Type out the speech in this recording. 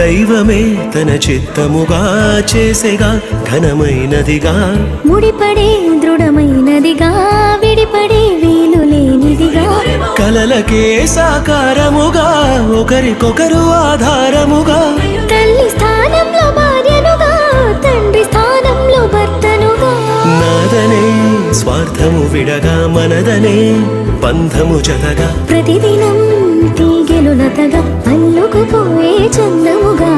దైవమే తన చిత్తముగా చేసేగా ఘనమైనదిగా ముడిపడే దృఢమైనదిగా విడిపడే వీలు లేనిదిగా కలలకే సాకారముగా ఒకరికొకరు ఆధారముగా తల్లి స్థానంలో భార్యనుగా తండ్రి స్థానంలో భర్తనుగా నాదనే స్వార్థము విడగా మనదనే బంధము జతగా ప్రతిదినం తీగెలు లతగా అల్లుకుపోయే చందముగా